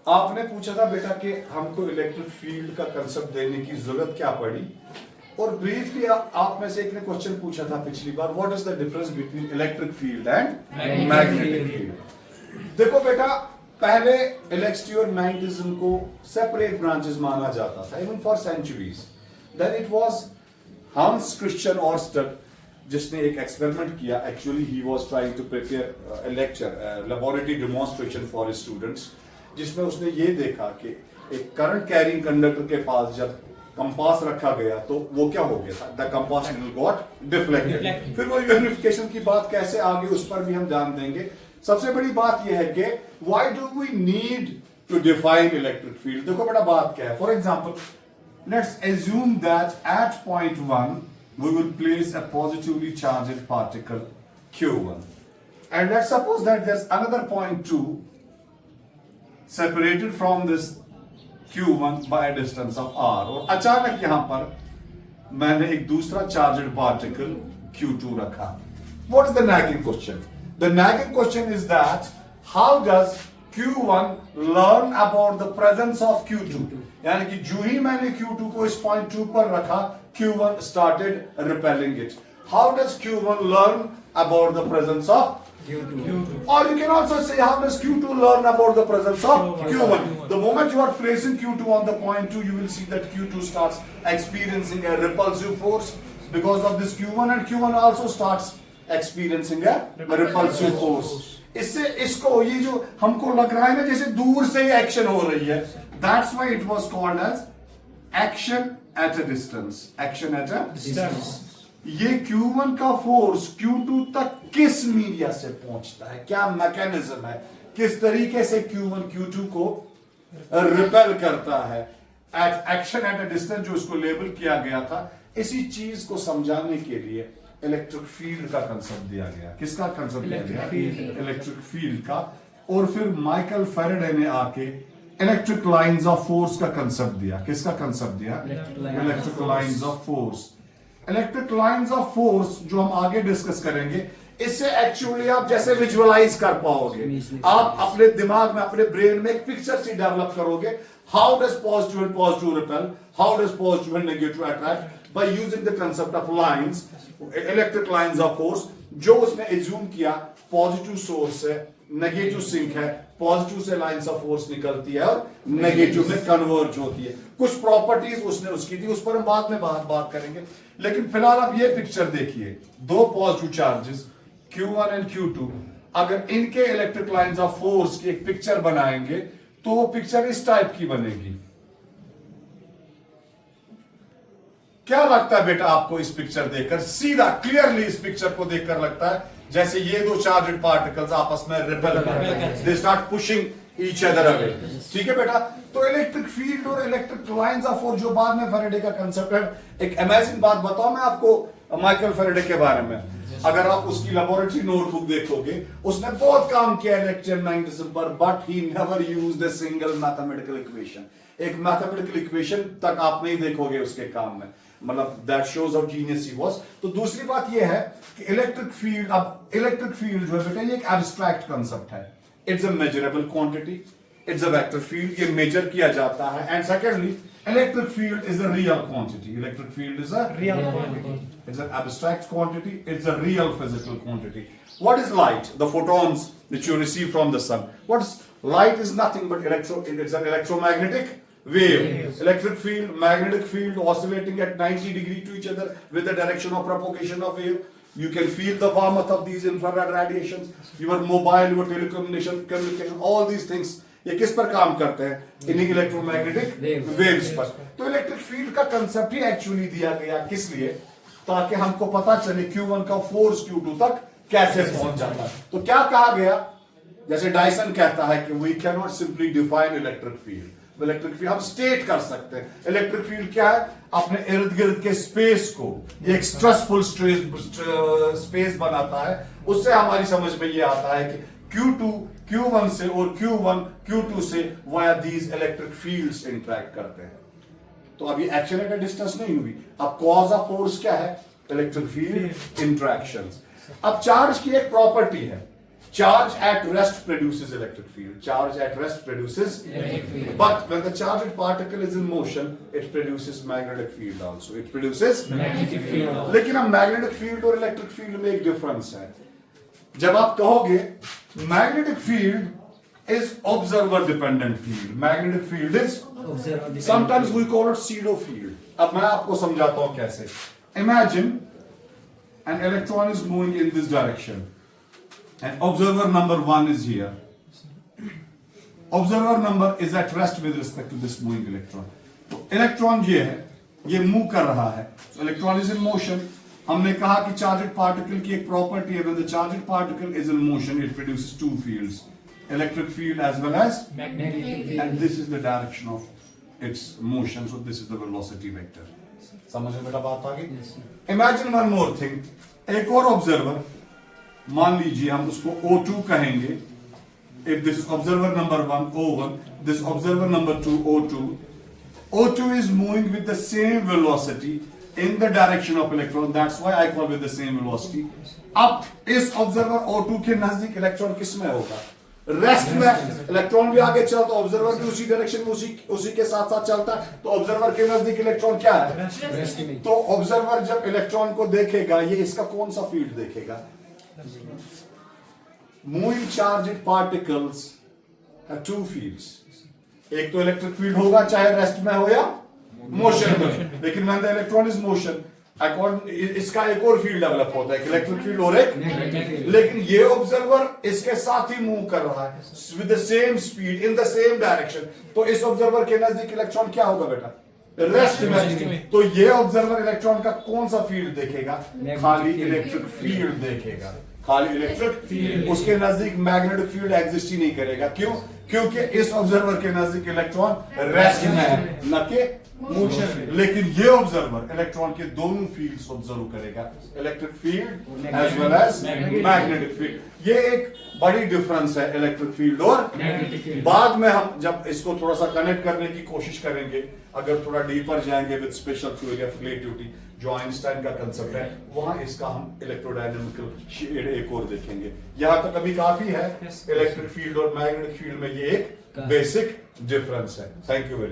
आपने पूछा था बेटा कि हमको इलेक्ट्रिक फील्ड का कंसेप्ट देने की जरूरत क्या पड़ी, और ब्रीफली आप में से एक ने क्वेश्चन पूछा था पिछली बार, what is the difference between electric field and magnetic field. देखो बेटा, पहले इलेक्ट्रिसिटी और मैग्नेटिज्म को सेपरेट ब्रांचेस माना जाता था even for centuries. Then it was Hans Christian Oersted जिसने एक एक्सपेरिमेंट किया। Actually he was trying to prepare a lecture, laboratory demonstration for his students, जिसमें उसने ये देखा कि एक करंट कैरिंग कंडक्टर के पास जब कंपास रखा गया तो वो क्या हो गया था, the compass needle got deflected. फिर वो यूनिफिकेशन की बात कैसे आ गई उस पर भी हम ध्यान देंगे। सबसे बड़ी बात यह है कि why do we need to define electric field. देखो बेटा बात क्या है, for example let's assume that at point 1 we will place a positively charged particle q1, and let's suppose that there's another point 2 separated from this q1 by a distance of r, और अचानक यहां पर मैंने एक दूसरा charged particle q2 रखा। What is the nagging question? The nagging question is that how does q1 learn about the presence of q2? यानी कि जो ही मैंने q2 को इस पॉइंट 2 पर रखा, q1 started repelling it. How does q1 learn about the presence of q2? Or you can also say how does q2 learn about the presence of q1? The moment you are placing q2 on the point 2, you will see that q2 starts experiencing a repulsive force because of this q1, and q1 also starts experiencing a repulsive force. इससे इसको ये जो हमको लग रहा है ना जैसे दूर से ही एक्शन हो रही है, that's why it was called as action at a distance. Action at a distance. ये Q1 का फोर्स Q2 तक किस मीडिया से पहुंचता है, क्या मैकेनिज्म है, किस तरीके से Q1 Q2 को रिपेल करता है। एक्शन एट अ डिस्टेंस जो इसको लेबल किया गया था, इसी चीज को समझाने के लिए इलेक्ट्रिक फील्ड का कंसेप्ट दिया गया। किसका कंसेप्ट दिया गया? इलेक्ट्रिक फील्ड का। और फिर माइकल फैराडे ने आके इलेक्ट्रिक लाइंस ऑफ फोर्स का कंसेप्ट दिया। किसका कंसेप्ट दिया? Electric lines of force. Electric lines of force जो हम आगे डिस्कस करेंगे, इससे एक्चुअली आप जैसे विजुअलाइज कर पाओगे, आप अपने दिमाग में, अपने ब्रेन में एक पिक्चर सी डेवलप करोगे। How does positive and positive repel, how does positive and negative attract, by using the concept of lines, electric lines of force. जो उसने एज्यूम किया पॉजिटिव सोर्स है, नेगेटिव सिंक है, पॉजिटिव से lines of force निकलती है और negative में कन्वर्ज होती है। कुछ प्रॉपर्टीज उसने उसकी थी, उस पर हम बाद में बात करेंगे। लेकिन फिलहाल आप ये पिक्चर देखिए, दो positive charges Q1 and Q2, अगर इनके इलेक्ट्रिक लाइंस ऑफ फोर्स की एक पिक्चर बनाएंगे तो वो पिक्चर इस टाइप की बनेगी। क्या लगता है बेटा आपको इस पिक्चर देखकर? सीधा क्लियरली इस पिक्चर को देखकर लगता है जैसे ये दो चार्जड पार्टिकल्स आपस में रिपेल करते हैं, they start pushing each other away. ठीक है बेटा, तो इलेक्ट्रिक फील्ड और इलेक्ट्रिक लाइंस ऑफ फोर्स जो बाद में फैराडे का कंसेप्ट है। एक अमेजिंग बात बताऊं मैं आपको माइकल फैराडे के बारे में। अगर आप उसकी लेबोरेटरी नोटबुक देखोगे, उसने बहुत काम किया इलेक्ट्रोमैग्नेटिज्म पर, but he never used a single mathematical equation. एक मैथमेटिकल इक्वेशन तक आप नहीं देखोगे उसके काम में, मतलब that shows how genius he was. तो दूसरी बात ये है कि इलेक्ट्रिक फील्ड, अब इलेक्ट्रिक फील्ड जो है बेटा ये एक एब्स्ट्रैक्ट कांसेप्ट है। It's a measurable quantity, it's a vector field, ये मेजर किया जाता है। And secondly electric field is a real quantity. Electric field is a real quantity, it's an abstract quantity, it's a real physical quantity. What is light? The photons which you receive from the sun. What is light? Is nothing but it's an electromagnetic wave. Electric field, magnetic field oscillating at 90 degrees to each other with the direction of propagation of wave. You can feel the warmth of these infrared radiations. Your mobile, your communication, all these things ये किस पर काम करते हैं? इन electromagnetic waves पर। तो electric field का concept ही actually दिया गया किस लिए? ताकि हमको पता चले Q1 का फोर्स Q2 तक कैसे पहुंच जाता है। तो क्या कहा गया? जैसे डायसन कहता है कि we can not simply define electric field. Electric field हम स्टेट कर सकते हैं। इलेक्ट्रिक फील्ड क्या है? अपने इर्द गिर्द के स्पेस को एक स्ट्रेसफुल स्पेस बनाता है। उससे हमारी समझ में ये आता है कि Q2 Q1 से और Q1 Q2 से via these electric fields interact करते हैं। तो अभी एक्शन एट अ डिस्टेंस नहीं हुई। अब कॉज ऑफ फोर्स क्या है? Electric field interactions. अब चार्ज की एक प्रॉपर्टी है, Charge at rest produces electric field. Charge at rest produces Electric field. But when the charged particle is in motion, it produces magnetic field also. It produces Magnetic field. लेकिन अब magnetic field और electric field में एक difference है. जब आप कहोगे magnetic field is observer dependent field, magnetic field is Observer sometimes we call it pseudo field. अब मैं आपको समझाता हूं कैसे. Imagine an electron is moving in this direction and observer number 1 is here. Observer number is at rest with respect to this moving electron. तो electron ये है, ये मूव कर रहा है. So electron is in motion. हमने कहा कि charged particle की एक प्रॉपर्टी है, when the charged particle is in motion it produces two fields, electric field as well as, magnetic field. and this is the direction of its motion, so this is the velocity vector. समझ में मेरा बात आ गई? Yes, sir. Imagine one more thing. एक और observer, मान लीजिए हम उसको O2 कहेंगे. If this is observer number 1 O1, this observer number 2 O2. O2 is moving with the same velocity in the direction of electron. That's why I call with the same velocity. अब इस observer O2 के नजदीक electron किस में होगा? Rest में. Electron भी आगे चलता, ऑब्जर्वर भी उसी डायरेक्शन में उसी के साथ साथ चलता है. तो ऑब्जर्वर के नजदीक इलेक्ट्रॉन क्या है? Rest में. तो ऑब्जर्वर जब इलेक्ट्रॉन को देखेगा, ये इसका कौन सा फील्ड देखेगा? Moving charged particles have two fields. एक तो इलेक्ट्रिक फील्ड होगा चाहे रेस्ट में हो या मोशन में. लेकिन when the electron is motion, इसका एक और फील्ड डेवलप होता है, इलेक्ट्रिक फील्ड और एक. Magnetic field. लेकिन ये ऑब्जर्वर इसके साथ ही मूव कर रहा है with the same speed in the same direction. तो इस ऑब्जर्वर के नजदीक इलेक्ट्रॉन क्या होगा बेटा? रेस्ट में. तो ये ऑब्जर्वर इलेक्ट्रॉन का कौन सा फील्ड देखेगा? खाली इलेक्ट्रिक फील्ड देखेगा. खाली इलेक्ट्रिक फील्ड. उसके नजदीक मैग्नेटिक फील्ड एग्जिस्ट ही नहीं करेगा. क्यों? क्योंकि इस ऑब्जर्वर के नजदीक इलेक्ट्रॉन रेस्ट में है, न कि मोशन में. लेकिन ये ऑब्जर्वर इलेक्ट्रॉन के दोनों फील्ड्स ऑब्जर्व करेगा, electric field as well as magnetic field. ये एक बड़ी डिफरेंस है इलेक्ट्रिक फील्ड और Magnetic field. बाद में हम जब इसको थोड़ा सा कनेक्ट करने की कोशिश करेंगे, अगर थोड़ा डीपर जाएंगे with special theory of relativity जो आइंस्टाइन का कंसेप्ट है, वहां इसका हम इलेक्ट्रोडायनेमिकल शेड एक और देखेंगे. यहां तक अभी काफी है. इलेक्ट्रिक फील्ड और मैग्नेटिक फील्ड में ये एक बेसिक डिफरेंस है. Thank you very much.